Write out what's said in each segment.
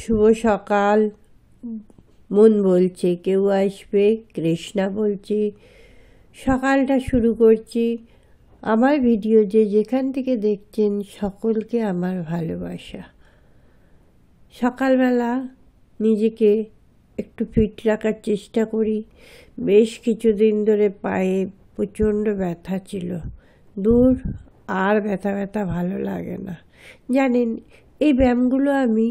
শুভ সকাল। মন বলছে কেউ আসবে, কৃষ্ণা বলছে। সকালটা শুরু করছি। আমার ভিডিও যেখান থেকে দেখছেন সকলকে আমার ভালোবাসা। সকালবেলা নিজেকে একটু ফিট রাখার চেষ্টা করি। বেশ কিছুদিন ধরে পায়ে প্রচণ্ড ব্যথা ছিল। দূর, আর ব্যথা ভালো লাগে না। জানেন, এই ব্যায়ামগুলো আমি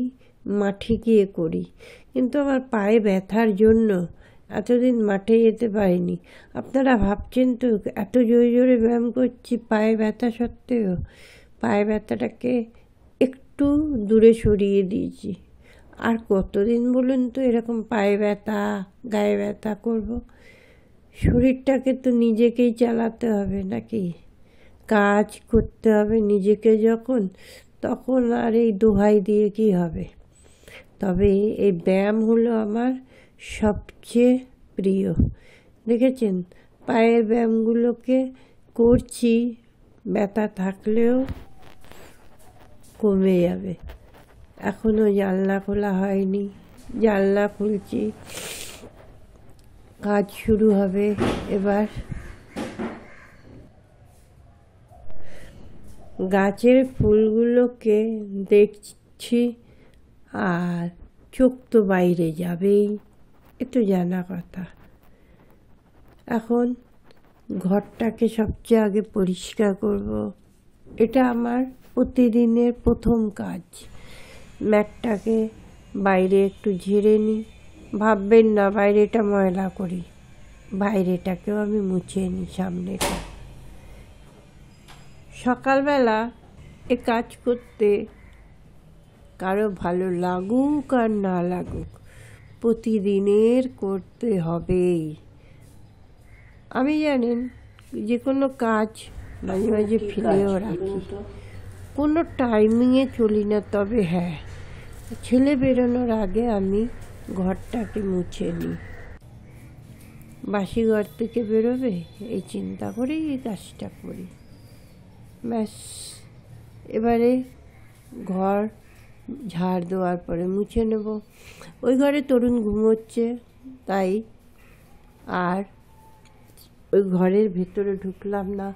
মাঠে গিয়ে করি, কিন্তু আমার পায়ে ব্যথার জন্য এতদিন মাঠে যেতে পারিনি। আপনারা ভাবছেন তো এত জোরে জোরে ব্যায়াম করছি পায়ে ব্যথা সত্ত্বেও। পায়ে ব্যথাটাকে একটু দূরে সরিয়ে দিয়েছি। আর কতদিন বলুন তো এরকম পায়ে ব্যথা গায়ে ব্যথা করব? শরীরটাকে তো নিজেকেই চালাতে হবে নাকি? কাজ করতে হবে নিজেকে যখন, তখন আর এই দোহাই দিয়ে কি হবে? তবে এই ব্যায়াম হলো আমার সবচেয়ে প্রিয়। দেখেছেন, পায়ের ব্যায়ামগুলোকে করছি, ব্যথা থাকলেও কমে যাবে। এখনও জানলা খোলা হয়নি, জানলা খুলছি। কাজ শুরু হবে এবার। গাছের ফুলগুলোকে দেখছি, আর চোখ তো বাইরে যাবেই, এ তো জানা কথা। এখন ঘরটাকে সবচেয়ে আগে পরিষ্কার করব। এটা আমার প্রতিদিনের প্রথম কাজ। ম্যাটটাকে বাইরে একটু ঝেড়ে নিই। ভাববেন না বাইরেটা ময়লা করি, বাইরেটাকেও আমি মুছে নিই, সামনেটা। সকালবেলা এ কাজ করতে কারো ভালো লাগুক আর না লাগুক, প্রতিদিনের করতে হবেই। আমি জানেন যে কোনো কাজ মাঝে মাঝে ফেলেও রাখি, কোনো টাইমিংয়ে চলি না। তবে হ্যাঁ, ছেলে বেরোনোর আগে আমি ঘরটাকে মুছে নিই। বাসি ঘর থেকে বেরোবে এই চিন্তা করেই এই কাজটা করি। ব্যাস, এবারে ঘর ঝাড় দেওয়ার পরে মুছে নেব। ওই ঘরে তরুণ ঘুমোচ্ছে, তাই আর ওই ঘরের ভেতরে ঢুকলাম না।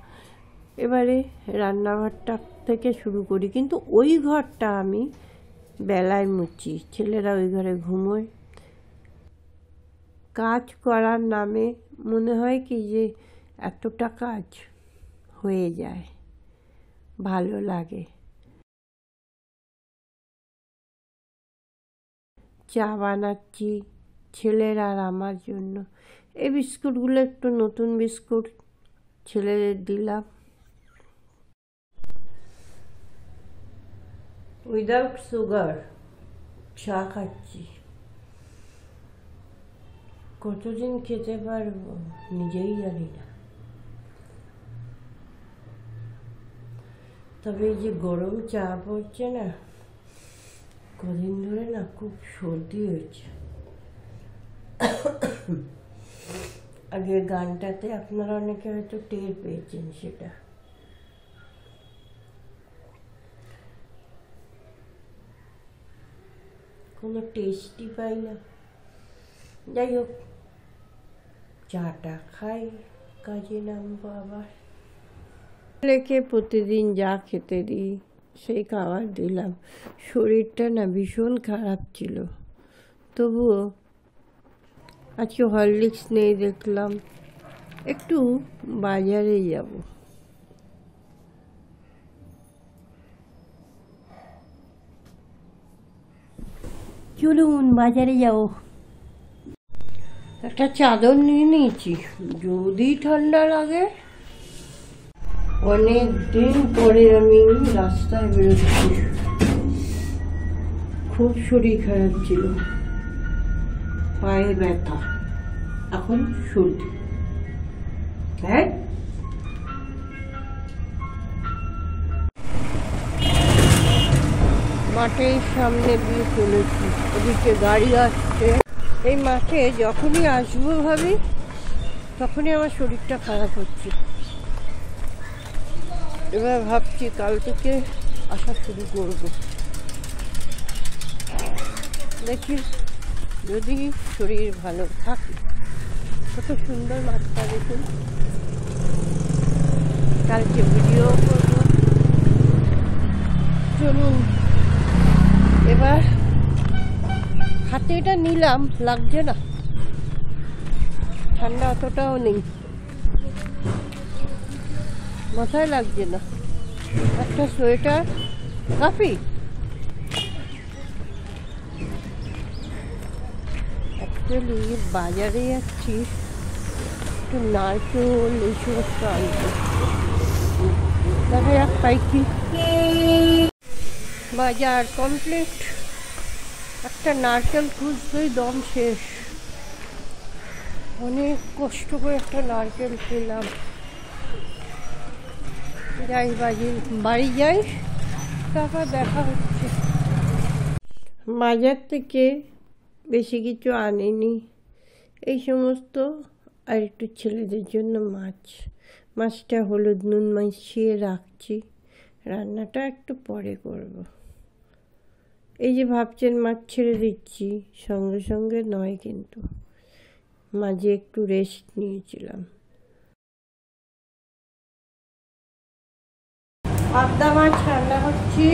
এবারে রান্নাঘরটা থেকে শুরু করি, কিন্তু ওই ঘরটা আমি বেলায় মুছি, ছেলেরা ওই ঘরে ঘুমোয়। কাজ করার নামে মনে হয় কি যে এতটা কাজ হয়ে যায়, ভালো লাগে। চা বানাচ্ছি ছেলের আর আমার জন্য। এই বিস্কুটগুলো একটু নতুন বিস্কুট, ছেলেদের দিলাম। উইদাউট সুগার চা খাচ্ছি। কতদিন খেতে পারবো নিজেই জানি না। তবে এই যে গরম চা পড়ছে না, কদিন ধরে না খুব সর্দি হয়েছে। আগের গানটাতে আপনারা অনেকে হয়তো টের পেয়েছেন সেটা। কোনো টেস্টই পাই না। যাই হোক, চাটা খাই, কাজে নামবো আবার। ছেলেকে প্রতিদিন যা খেতে দিই সেই খাবার দিলাম। শরীরটা না ভীষণ খারাপ ছিল, তবুও আজকে হরলিক্স নেই দেখলাম, একটু বাজারে যাব। চলুন বাজারে যাব। একটা চাদর নিয়ে নিয়েছি, যদি ঠান্ডা লাগে। অনেক দিন পরে আমি রাস্তায় বেরোচ্ছি। খুব শরীর খারাপ ছিল, পায়ে ব্যথা, এখন সর্দি। হ্যাঁ, মাঠের সামনে দিয়ে চলেছি, ওদিকে গাড়ি আসছে। এই মাঠে যখনই আসবো ভাবি, তখনই আমার শরীরটা খারাপ হচ্ছে। এবার ভাবছি কাল থেকে আসা শুরু করবো। দেখি যদি শরীর ভালো থাকে। কত সুন্দর মাছটা দেখুন। কালকে ভিডিও করবো। চলুন এবার হাতে এটা নিলাম, লাগছে না, ঠান্ডা অতটাও নেই, মাথায় লাগছে না। একটা সোয়েটার কাফি। অ্যাকচুয়ালি বাজারে যাচ্ছি একটু নারকেল এই সমস্ত আনতে। দেখা যাক পাই কি। বাজার কমপ্লিট। একটা নারকেল খুঁজতেই দম শেষ। অনেক কষ্ট করে একটা নারকেল পেলাম। যাই বাড়ি যাই, তারপর দেখা হচ্ছে। বাজার থেকে বেশি কিছু আনিনি, এই সমস্ত আর একটু ছেলেদের জন্য মাছটা হলুদ নুন মিশিয়ে রাখছি, রান্নাটা একটু পরে করব। এই যে ভাবছেন মাছ ছেড়ে দিচ্ছি, সঙ্গে সঙ্গে নয়, কিন্তু মাঝে একটু রেস্ট নিয়েছিলাম। পাবদা মাছ রান্না করছি।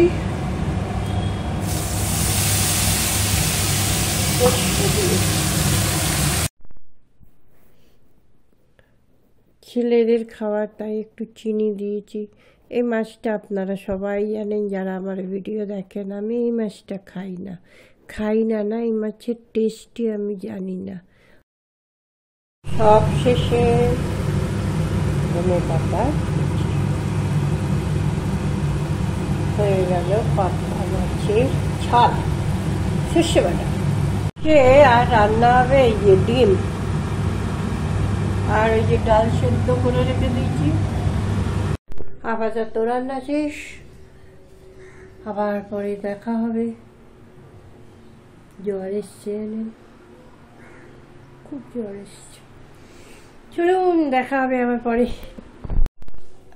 ছেলেদের খাবার, তাই একটু চিনি দিয়েছি। এই মাছটা আপনারা সবাই জানেন যারা আমার ভিডিও দেখেন, আমি এই মাছটা খাই না না, এই মাছের টেস্টই আমি জানি না। সব শেষে ধনে পাতা হয়ে গেল পাবদা মাছের ঝাল সর্ষে বাটা। আর রান্না হবে এই যে ডিম আর ওই যে ডাল সেদ্ধ করে রেখে দিয়েছি। আপাতত রান্না শেষ, আবার পরে দেখা হবে। জ্বর এসছে, খুব জ্বর এসছে। চলুন দেখা হবে আবার পরে।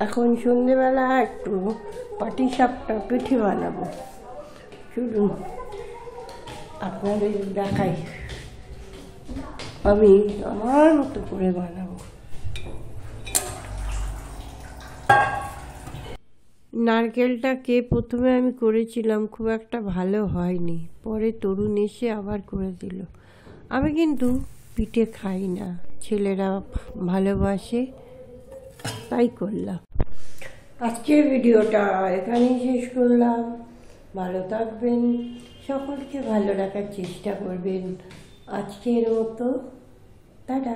এখন সন্ধেবেলা একটু পাটিসাপটা পিঠে বানাবো। চলুন আপনাদের দেখাই, আমি আমার মতো করে বানাবো। নারকেলটাকে প্রথমে আমি করেছিলাম, খুব একটা ভালো হয়নি, পরে তরুণ এসে আবার করে দিল। আমি কিন্তু পিঠে খাই না, ছেলেরা ভালোবাসে তাই করলাম। আজকের ভিডিওটা এখানেই শেষ করলাম। ভালো থাকবেন, সকলকে ভালো রাখার চেষ্টা করবেন। আজকের মতো টাটা।